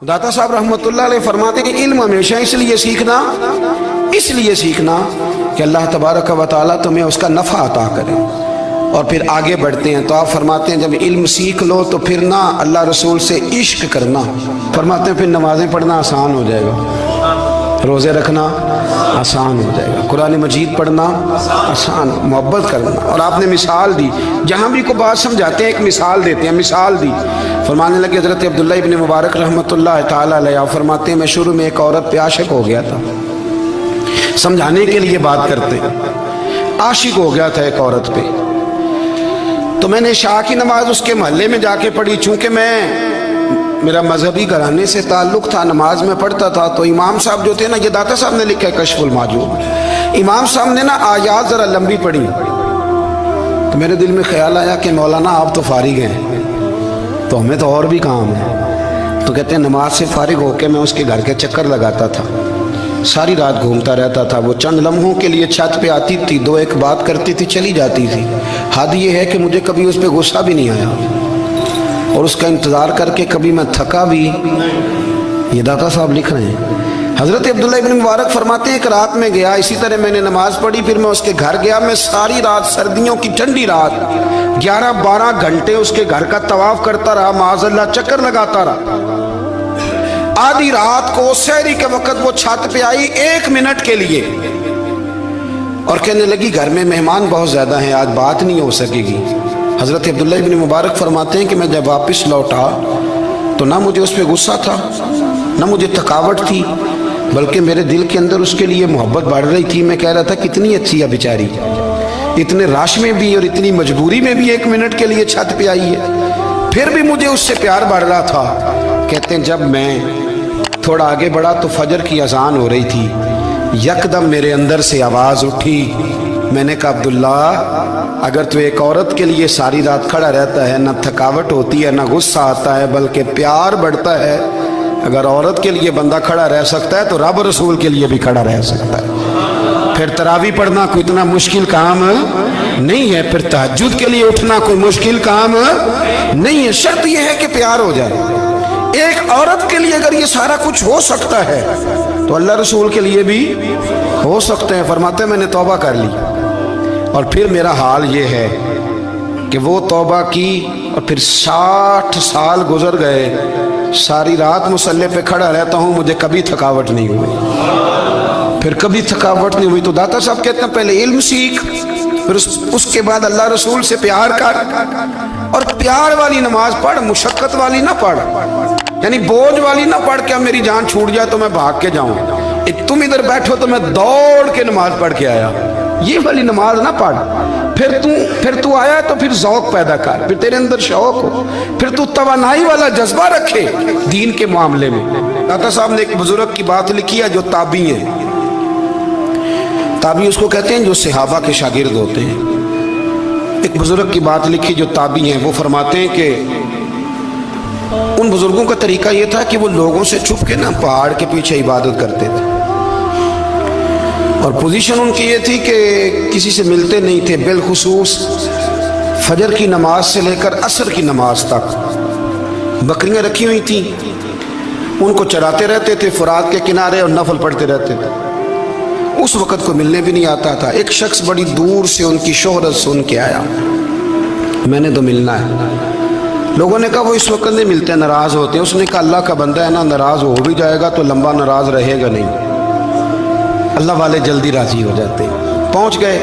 दाता साहब रहमतुल्लाह अलैह फरमाते हैं कि इल्म हमेशा इसलिए सीखना कि अल्लाह तबारक व तआला तुम्हें उसका नफ़ा अता करे। और फिर आगे बढ़ते हैं तो आप फरमाते हैं जब इल्म सीख लो तो फिर ना अल्लाह रसूल से इश्क करना, फरमाते हैं फिर नमाज़ें पढ़ना आसान हो जाएगा, रोज़े रखना आसान हो जाएगा, कुरान मजीद पढ़ना आसान, मोहब्बत करना। और आपने मिसाल दी, जहाँ भी को बात समझाते हैं एक मिसाल देते हैं, मिसाल दी। फरमाने लगे हज़रत अब्दुल्ला इब्न मुबारक रहमतुल्लाह ताला अलैह फरमाते हैं मैं शुरू में एक औरत पे आशिक हो गया था, समझाने के लिए बात करते हैं, आशिक हो गया था एक औरत पे, तो मैंने शाह की नमाज उसके मोहल्ले में जाके पढ़ी। चूँकि मेरा मजहबी घराने से ताल्लुक़ था, नमाज में पढ़ता था, तो इमाम साहब जो थे ना, ये दाता साहब ने लिखा है कश्फुल माजूब, इमाम साहब ने ना आयात ज़रा लंबी पढ़ी, तो मेरे दिल में ख्याल आया कि मौलाना आप तो फारिग हैं, तो हमें तो और भी काम है। तो कहते हैं नमाज से फारिग होकर मैं उसके घर के चक्कर लगाता था, सारी रात घूमता रहता था। वो चंद लम्हों के लिए छत पे आती थी, दो एक बात करती थी, चली जाती थी। हद ये है कि मुझे कभी उस पर गुस्सा भी नहीं आया और उसका इंतज़ार करके कभी मैं थका भी। ये दाता साहब लिख रहे हैं। हज़रत अब्दुल्ला इब्न मुबारक फरमाते हैं एक रात में गया, इसी तरह मैंने नमाज़ पढ़ी, फिर मैं उसके घर गया। मैं सारी रात, सर्दियों की ठंडी रात, 11-12 घंटे उसके घर का तवाफ करता रहा, माज़अल्लाह चक्कर लगाता रहा। आधी रात को सहरी के वक़्त वो छत पे आई 1 मिनट के लिए और कहने लगी घर में मेहमान बहुत ज़्यादा हैं, आज बात नहीं हो सकेगी। हज़रत अब्दुल्ला इब्न मुबारक फरमाते हैं कि मैं जब वापस लौटा तो ना मुझे उस पर गुस्सा था, ना मुझे थकावट थी, बल्कि मेरे दिल के अंदर उसके लिए मोहब्बत बढ़ रही थी। मैं कह रहा था कितनी अच्छी है बेचारी, इतने राश में भी और इतनी मजबूरी में भी 1 मिनट के लिए छत पे आई है, फिर भी मुझे उससे प्यार बढ़ रहा था। कहते हैं जब मैं थोड़ा आगे बढ़ा तो फजर की अजान हो रही थी, यकदम मेरे अंदर से आवाज़ उठी। मैंने कहा अब्दुल्ला, अगर तू एक औरत के लिए सारी रात खड़ा रहता है, ना थकावट होती है, ना गुस्सा आता है, बल्कि प्यार बढ़ता है, अगर औरत के लिए बंदा खड़ा रह सकता है तो रब रसूल के लिए भी खड़ा रह सकता है। फिर तरावी पढ़ना कोई इतना मुश्किल काम नहीं है, फिर तहज्जुद के लिए उठना कोई मुश्किल काम नहीं है। शर्त यह है कि प्यार हो जाए। एक औरत के लिए अगर ये सारा कुछ हो सकता है तो अल्लाह रसूल के लिए भी हो सकते हैं। फरमाते हैं मैंने तौबा कर ली और फिर मेरा हाल ये है कि वो तौबा की और फिर 60 साल गुजर गए, सारी रात मुसल्ले पे खड़ा रहता हूँ, मुझे कभी थकावट नहीं हुई, फिर कभी थकावट नहीं हुई। तो दाता साहब कहते हैं पहले इल्म सीख, फिर उसके बाद अल्लाह रसूल से प्यार कर और प्यार वाली नमाज पढ़, मुशक्कत वाली ना पढ़, यानी बोझ वाली ना पढ़ के अब मेरी जान छूट जाए तो मैं भाग के जाऊं, एक तुम इधर बैठो तो मैं दौड़ के नमाज पढ़ के आया, ये वाली नमाज ना पढ़। फिर तू आया तो फिर ज़ौक़ पैदा कर, फिर तेरे अंदर शौक हो, फिर तू तवानाई वाला जज्बा रखे दीन के मामले में। दाता साहब ने एक बुजुर्ग की बात लिखी है जो ताबी है, ताबी उसको कहते हैं जो सहाबा के शागिर्द होते हैं। एक बुजुर्ग की बात लिखी जो ताबी हैं, वो फरमाते हैं कि उन बुजुर्गों का तरीका ये था कि वो लोगों से छुप के ना पहाड़ के पीछे इबादत करते थे और पोजीशन उनकी ये थी कि किसी से मिलते नहीं थे, बिलखुसूस फजर की नमाज से लेकर असर की नमाज तक बकरियां रखी हुई थी, उनको चराते रहते थे फुरात के किनारे और नफल पढ़ते रहते थे। उस वक़्त को मिलने भी नहीं आता था। एक शख्स बड़ी दूर से उनकी शोहरत सुन के आया, मैंने तो मिलना है। लोगों ने कहा वो इस वक्त नहीं मिलते, नाराज़ होते हैं। उसने कहा अल्लाह का बंदा है ना, नाराज़ हो भी जाएगा तो लंबा नाराज़ रहेगा नहीं, अल्लाह वाले जल्दी राज़ी हो जाते हैं। पहुँच गए।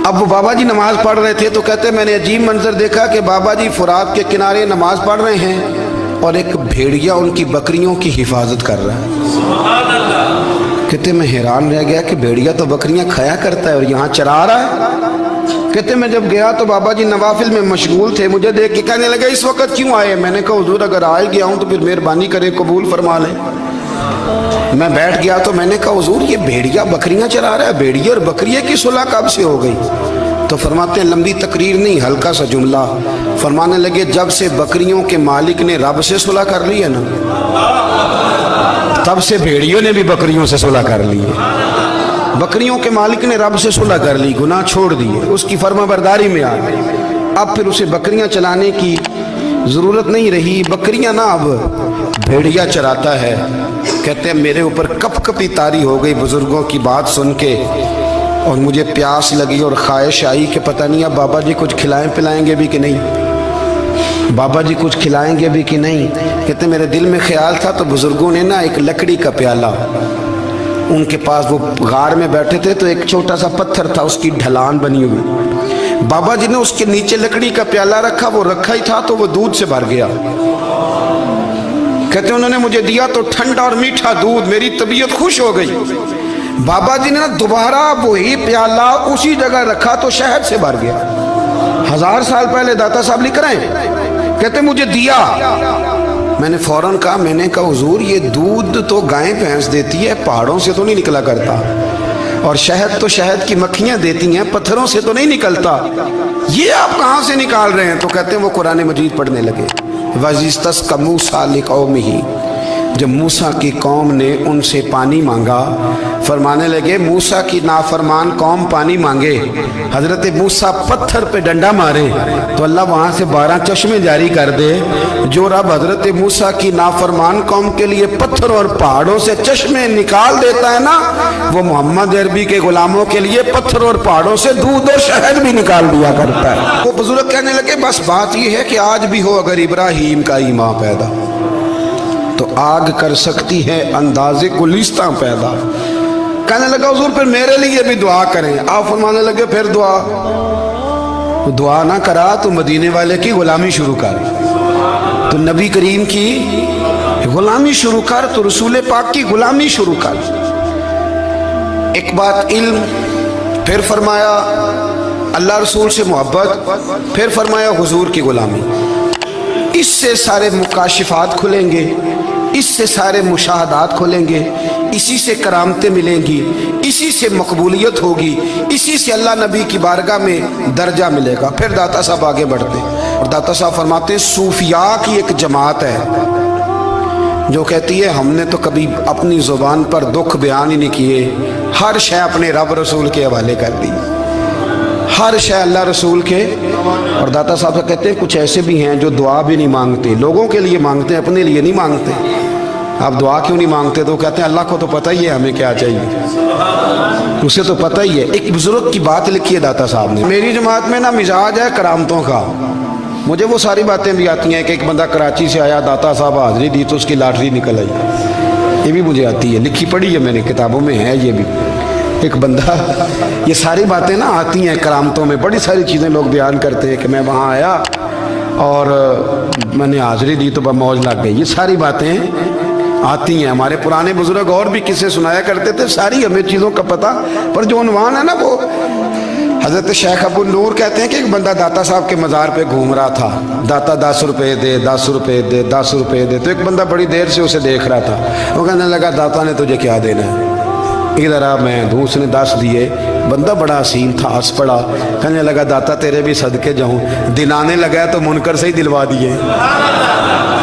अब वो बाबा जी नमाज पढ़ रहे थे तो कहते मैंने अजीब मंजर देखा कि बाबा जी फुरात के किनारे नमाज पढ़ रहे हैं और एक भेड़िया उनकी बकरियों की हिफाजत कर रहा है। कहते मैं हैरान रह गया कि भेड़िया तो बकरियां खाया करता है और यहाँ चरा रहा है। कहते मैं जब गया तो बाबा जी नवाफिल में मशगूल थे, मुझे देख के कहने लगे इस वक्त क्यों आए। मैंने कहा हुजूर अगर आ गया हूँ तो फिर मेहरबानी करे कबूल फरमा लें। मैं बैठ गया तो मैंने कहा हुजूर ये भेड़िया बकरियां चरा रहा है, भेड़िया और बकरिया की सुलह कब से हो गई। तो फरमाते हैं लंबी तकरीर नहीं, हल्का सा जुमला। फरमाने लगे जब से बकरियों के मालिक ने रब से सुलह कर ली है ना, तब से भेड़ियों ने भी बकरियों से सुलह कर ली है। बकरियों के मालिक ने रब से सुलह कर ली, गुनाह छोड़ दिए, उसकी फर्माबरदारी में आ गए। अब फिर उसे बकरियां चलाने की ज़रूरत नहीं रही। बकरियां ना अब भेड़िया चराता है। कहते हैं मेरे ऊपर कप कपी तारी हो गई बुजुर्गों की बात सुन के, और मुझे प्यास लगी और ख्वाहिश आई कि पता नहीं अब बाबा जी कुछ खिलाएं पिलाएंगे भी कि नहीं, बाबा जी कुछ खिलाएंगे भी कि नहीं। कहते मेरे दिल में ख्याल था तो बुजुर्गों ने ना एक लकड़ी का प्याला, उनके पास वो गार में बैठे थे तो एक छोटा सा पत्थर था, उसकी ढलान बनी हुई, बाबा जी ने उसके नीचे लकड़ी का प्याला रखा, वो रखा ही था तो वो दूध से भर गया। कहते उन्होंने मुझे दिया तो ठंडा और मीठा दूध, मेरी तबीयत खुश हो गई। बाबा जी ने ना दोबारा वही प्याला उसी जगह रखा तो शहद से भर गया। 1000 साल पहले दाता साहब लिख रहे हैं, कहते मुझे दिया, मैंने फौरन कहा, मैंने कहा हुजूर ये दूध तो गाय भैंस देती है, पहाड़ों से तो नहीं निकला करता, और शहद तो शहद की मक्खियां देती हैं, पत्थरों से तो नहीं निकलता, ये आप कहाँ से निकाल रहे हैं? तो कहते हैं वो कुरान मजीद पढ़ने लगे। वज़िस्तस्क़ा मूसा लिक़ौमिही, जब मूसा की कौम ने उनसे पानी मांगा, फरमाने लगे मूसा की नाफरमान कौम पानी मांगे, हजरत मूसा पत्थर पे डंडा मारे तो अल्लाह वहाँ से 12 चश्मे जारी कर दे। जो रब हजरत मूसा की नाफरमान कौम के लिए पत्थर और पहाड़ों से चश्मे निकाल देता है ना, वो मोहम्मद अरबी के गुलामों के लिए पत्थर और पहाड़ों से दूध और शहद भी निकाल दिया करता है। वो बुजुर्ग कहने लगे बस बात ये है कि आज भी हो अगर इब्राहीम का ईमान पैदा तो आग कर सकती है अंदाजे गुलिस्तां पैदा। कहने लगा हुजूर फिर मेरे लिए भी दुआ करें। आप फरमाने लगे फिर दुआ ना करा तो मदीने वाले की गुलामी शुरू कर, तो नबी करीम की गुलामी शुरू कर, तो रसूल पाक की गुलामी शुरू कर। एक बात इल्म, फिर फरमाया अल्लाह रसूल से मोहब्बत, फिर फरमाया हुजूर की गुलामी। इससे सारे मुकाशिफात खुलेंगे, इससे सारे मुशाहदात खुलेंगे, इसी से करामतें मिलेंगी, इसी से मकबूलियत होगी, इसी से अल्लाह नबी की बारगाह में दर्जा मिलेगा। फिर दाता साहब आगे बढ़ते हैं और दाता साहब फरमाते हैं सूफिया की एक जमात है जो कहती है हमने तो कभी अपनी ज़ुबान पर दुख बयान ही नहीं किए, हर शय अपने रब रसूल के हवाले कर दी, हर शय अल्लाह रसूल के। और दाता साहब कहते हैं कुछ ऐसे भी हैं जो दुआ भी नहीं मांगते, लोगों के लिए मांगते हैं, अपने लिए नहीं मांगते। आप दुआ क्यों नहीं मांगते? तो कहते हैं अल्लाह को तो पता ही है हमें क्या चाहिए, उसे तो पता ही है। एक बुजुर्ग की बात लिखी है दाता साहब ने, मेरी जमात में ना मिजाज है करामतों का, मुझे वो सारी बातें भी आती हैं कि एक बंदा कराची से आया, दाता साहब हाजिरी दी तो उसकी लॉटरी निकल आई, ये भी मुझे आती है, लिखी पढ़ी है मैंने, किताबों में है ये भी। एक बंदा, ये सारी बातें ना आती हैं करामतों में, बड़ी सारी चीज़ें लोग बयान करते हैं कि मैं वहाँ आया और मैंने हाजिरी दी तो मौज लग गई, ये सारी बातें आती हैं। हमारे पुराने बुजुर्ग और भी किस्से सुनाया करते थे, सारी हमें चीज़ों का पता, पर जो उन्वान है ना वो हज़रत शेख अबू नूर कहते हैं कि एक बंदा दाता साहब के मज़ार पे घूम रहा था, दाता 10 रुपये दे, 10 रुपये दे, 10 रुपये दे। तो एक बंदा बड़ी देर से उसे देख रहा था, वो कहने लगा दाता ने तुझे क्या देना है, इधर आ मैं दूँ। उसने 10 दिए। बंदा बड़ा हसीन था, हंस पड़ा, कहने लगा दाता तेरे भी सदके जाऊँ। दिलाने लगा तो मुनकर से ही दिलवा दिए,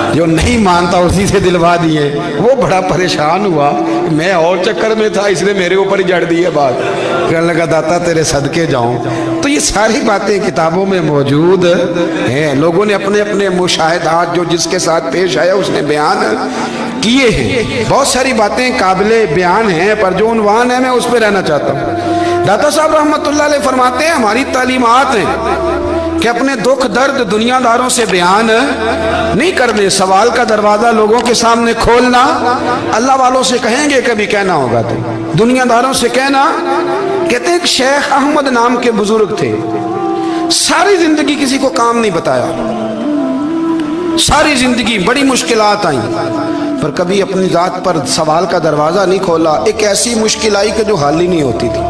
जो नहीं मानता उसी से दिलवा दिए। वो बड़ा परेशान हुआ, मैं और चक्कर में था इसलिए मेरे ऊपर ही जड़ दी है बात। कहने लगा दाता तेरे सदके जाऊं। तो ये सारी बातें किताबों में मौजूद हैं, लोगों ने अपने अपने मुशाहिदात जो जिसके साथ पेश आया उसने बयान किए हैं। बहुत सारी बातें काबिले बयान हैं, पर जो उन्वान है मैं उस पर रहना चाहता हूँ। दाता साहब रहमतुल्लाह अलैह फरमाते हैं हमारी तालीमात हैं कि अपने दुख दर्द दुनियादारों से बयान नहीं करने, सवाल का दरवाज़ा लोगों के सामने खोलना। अल्लाह वालों से कहेंगे कभी कहना होगा तो, दुनियादारों से कहना। कहते हैं शेख अहमद नाम के बुजुर्ग थे, सारी जिंदगी किसी को काम नहीं बताया, सारी जिंदगी बड़ी मुश्किलात आई, पर कभी अपनी जात पर सवाल का दरवाज़ा नहीं खोला। एक ऐसी मुश्किल आई कि जो हल ही नहीं होती थी,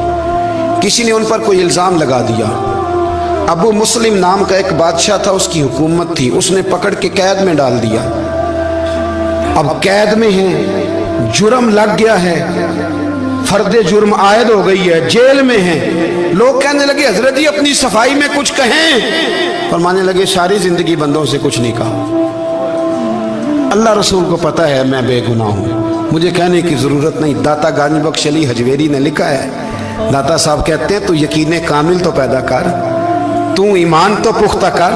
किसी ने उन पर कोई इल्ज़ाम लगा दिया। अबू मुस्लिम नाम का एक बादशाह था, उसकी हुकूमत थी, उसने पकड़ के कैद में डाल दिया। अब कैद में हैं, जुर्म लग गया है, फर्दे जुर्म आयद हो गई है, जेल में हैं। लोग कहने लगे हजरत जी अपनी सफाई में कुछ कहें, फरमाने लगे सारी जिंदगी बंदों से कुछ नहीं कहा, अल्लाह रसूल को पता है मैं बेगुनाह हूँ, मुझे कहने की ज़रूरत नहीं। दाता गानी बख्श अली हजवेरी ने लिखा है, दाता साहब कहते हैं तू यकीन कामिल तो पैदा कर, तू ईमान तो पुख्ता कर।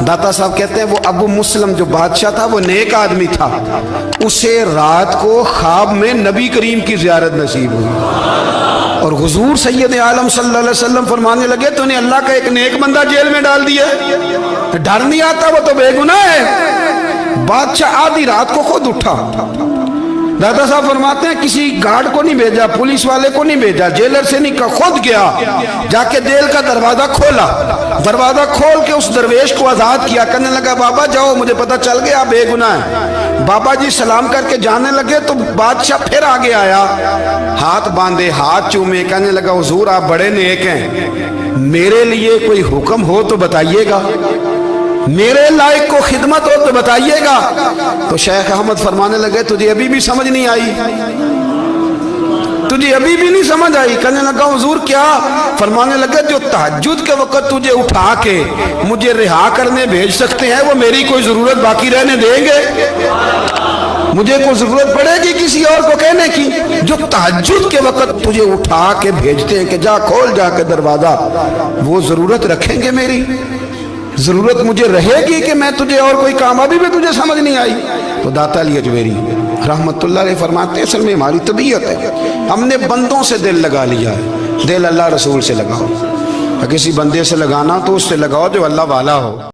दाता साहब कहते हैं वो अबू मुस्लिम जो बादशाह था वो नेक आदमी था, उसे रात को ख्वाब में नबी करीम की ज़ियारत नसीब हुई और हुजूर सैयद आलम सल्लल्लाहु अलैहि वसल्लम फरमाने लगे तूने अल्लाह का एक नेक बंदा जेल में डाल दिया, डर नहीं आता, वो तो बेगुनाह है। बादशाह आधी रात को खुद उठा। दादा साहब फरमाते हैं किसी गार्ड को नहीं भेजा, पुलिस वाले को नहीं भेजा, जेलर से नहीं, खुद गया, जाके जेल का दरवाजा खोला, दरवाजा खोल के उस दरवेश को आजाद किया, कहने लगा बाबा जाओ, मुझे पता चल गया आप बेगुनाह है। बाबा जी सलाम करके जाने लगे तो बादशाह फिर आगे आया, हाथ बांधे, हाथ चूमे, कहने लगा हुजूर आप बड़े नेक हैं, मेरे लिए कोई हुक्म हो तो बताइएगा, मेरे लायक को खिदमत हो तो बताइएगा। तो शेख अहमद फरमाने लगे तुझे अभी भी समझ नहीं आई, तुझे अभी भी नहीं समझ आई। कहने लगा हुजूर क्या? फरमाने लगे जो तहज्जुद के वक्त तुझे उठा के मुझे रिहा करने भेज सकते हैं वो मेरी कोई जरूरत बाकी रहने देंगे? मुझे कोई जरूरत पड़ेगी किसी और को कहने की? जो तहज्जुद के वक्त तुझे उठा के भेजते हैं कि जा खोल जाके दरवाजा, वो जरूरत रखेंगे मेरी? जरूरत मुझे रहेगी कि मैं तुझे और कोई काम, अभी भी तुझे समझ नहीं आई? तो दाता अली अजमेरी रहमतुल्लाह अलैह फरमाते हैं असल में हमारी तबीयत है, हमने बंदों से दिल लगा लिया है, दिल अल्लाह रसूल से लगाओ, किसी बंदे से लगाना तो उससे लगाओ जो अल्लाह वाला हो।